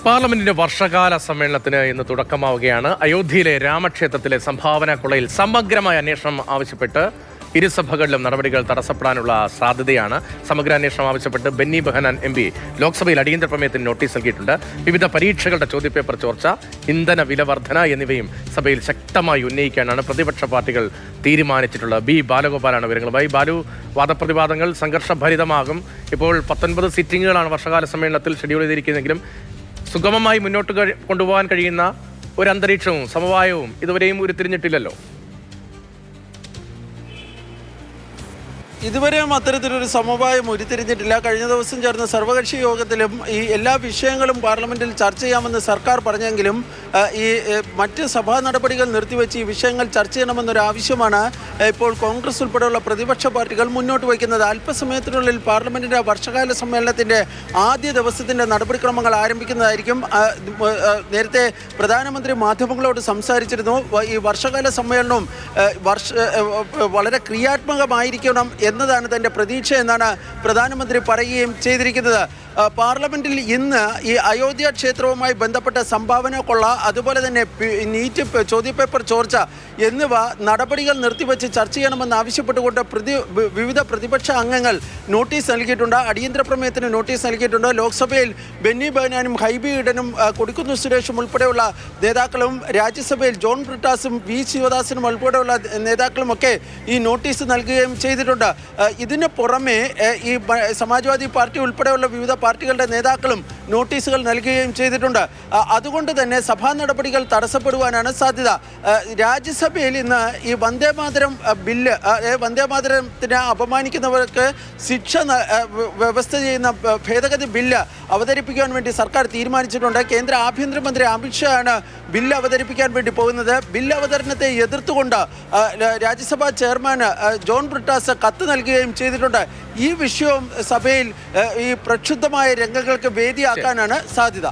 പാർലമെന്റിന്റെ വർഷകാല സമ്മേളനത്തിന് ഇന്ന് തുടക്കമാവുകയാണ്. അയോധ്യയിലെ രാമക്ഷേത്രത്തിലെ സംഭാവന കൊള്ളയിൽ സമഗ്രമായ അന്വേഷണം ആവശ്യപ്പെട്ട് ഇരുസഭകളിലും നടപടികൾ തടസ്സപ്പെടാനുള്ള സാധ്യതയാണ്. സമഗ്ര അന്വേഷണം ആവശ്യപ്പെട്ട് ബെന്നി ബെഹനാൻ MP ലോക്സഭയിൽ അടിയന്തര പ്രമേയത്തിന് നോട്ടീസ് നൽകിയിട്ടുണ്ട്. വിവിധ പരീക്ഷകളുടെ ചോദ്യപേപ്പർ ചോർച്ച, ഇന്ധന വില വർധന എന്നിവയും സഭയിൽ ശക്തമായി ഉന്നയിക്കാനാണ് പ്രതിപക്ഷ പാർട്ടികൾ തീരുമാനിച്ചിട്ടുള്ളത്. ബി ബാലഗോപാലാണ് വിവരങ്ങളുമായി. ബാലു, വാദപ്രതിവാദങ്ങൾ സംഘർഷഭരിതമാകും. ഇപ്പോൾ 19 സിറ്റിംഗുകളാണ് വർഷകാല സമ്മേളനത്തിൽ ഷെഡ്യൂൾ ചെയ്തിരിക്കുന്നതെങ്കിലും സുഗമമായി മുന്നോട്ട് കൊണ്ടുപോകാൻ കഴിയുന്ന ഒരു അന്തരീക്ഷവും സമവായവും ഇതുവരെയും ഉരുത്തിരിഞ്ഞിട്ടില്ലല്ലോ. ഇതുവരെയും അത്തരത്തിലൊരു സമവായം ഉരുത്തിരിഞ്ഞിട്ടില്ല. കഴിഞ്ഞ ദിവസം ചേർന്ന സർവകക്ഷി യോഗത്തിലും ഈ എല്ലാ വിഷയങ്ങളും പാർലമെന്റിൽ ചർച്ച ചെയ്യാമെന്ന് സർക്കാർ പറഞ്ഞെങ്കിലും ഈ മറ്റ് സഭാ നടപടികൾ നിർത്തിവെച്ച് ഈ വിഷയങ്ങൾ ചർച്ച ചെയ്യണമെന്നൊരു ആവശ്യമാണ് ഇപ്പോൾ കോൺഗ്രസ് ഉൾപ്പെടെയുള്ള പ്രതിപക്ഷ പാർട്ടികൾ മുന്നോട്ട് വയ്ക്കുന്നത്. അല്പസമയത്തിനുള്ളിൽ പാർലമെന്റിന്റെ വർഷകാല സമ്മേളനത്തിന്റെ ആദ്യ ദിവസത്തിന്റെ നടപടിക്രമങ്ങൾ ആരംഭിക്കുന്നതായിരിക്കും. നേരത്തെ പ്രധാനമന്ത്രി മാധ്യമങ്ങളോട് സംസാരിച്ചിരുന്നു. ഈ വർഷകാല സമ്മേളനവും വളരെ ക്രിയാത്മകമായിരിക്കണം എന്നതാണ് തൻ്റെ പ്രതീക്ഷ എന്നാണ് പ്രധാനമന്ത്രി പറയുകയും ചെയ്തിരിക്കുന്നത്. പാർലമെന്റിൽ ഇന്ന് ഈ അയോധ്യ ക്ഷേത്രവുമായി ബന്ധപ്പെട്ട സംഭാവന കൊള്ള, അതുപോലെ തന്നെ നീറ്റ് ചോദ്യപേപ്പർ ചോർച്ച എന്നിവ നടപടികൾ നിർത്തിവെച്ച് ചർച്ച ചെയ്യണമെന്ന് ആവശ്യപ്പെട്ടുകൊണ്ട് വിവിധ പ്രതിപക്ഷ അംഗങ്ങൾ നോട്ടീസ് നൽകിയിട്ടുണ്ട്. അടിയന്തര പ്രമേയത്തിന് നോട്ടീസ് നൽകിയിട്ടുണ്ട്. ലോക്സഭയിൽ ബെന്നി ബെഹനാനും ഹൈബി ഈഡനും കൊടിക്കുന്നിൽ സുരേഷും ഉൾപ്പെടെയുള്ള നേതാക്കളും രാജ്യസഭയിൽ ജോൺ ബ്രിട്ടാസും വി ശിവദാസനും ഉൾപ്പെടെയുള്ള നേതാക്കളുമൊക്കെ ഈ നോട്ടീസ് നൽകുകയും ചെയ്തിട്ടുണ്ട്. ഇതിന് പുറമെ ഈ സമാജ്വാദി പാർട്ടി ഉൾപ്പെടെയുള്ള വിവിധ പാർട്ടികളുടെ നേതാക്കളും നോട്ടീസുകൾ നൽകുകയും ചെയ്തിട്ടുണ്ട്. അതുകൊണ്ട് തന്നെ സഭാ നടപടികൾ തടസ്സപ്പെടുവാനാണ് സാധ്യത. രാജ്യസഭയിൽ ഇന്ന് ഈ വന്ദേമാതരം ബില്ല്, വന്ദേമാതരത്തിനെ അപമാനിക്കുന്നവർക്ക് ശിക്ഷ വ്യവസ്ഥ ചെയ്യുന്ന ഭേദഗതി ബില്ല് അവതരിപ്പിക്കാൻ വേണ്ടി സർക്കാർ തീരുമാനിച്ചിട്ടുണ്ട്. കേന്ദ്ര ആഭ്യന്തരമന്ത്രി അമിത്ഷായാണ് ബില്ല് അവതരിപ്പിക്കാൻ വേണ്ടി പോകുന്നത്. ബില്ല് അവതരണത്തെ എതിർത്തുകൊണ്ട് രാജ്യസഭാ ചെയർമാൻ ജോൺ ബ്രിട്ടാസ് കത്ത് നൽകുകയും ചെയ്തിട്ടുണ്ട്. ഈ വിഷയവും സഭയിൽ ഈ പ്രക്ഷുബ്ധമായ രംഗങ്ങൾക്ക് വേദിയാക്കാനാണ് സാധ്യത.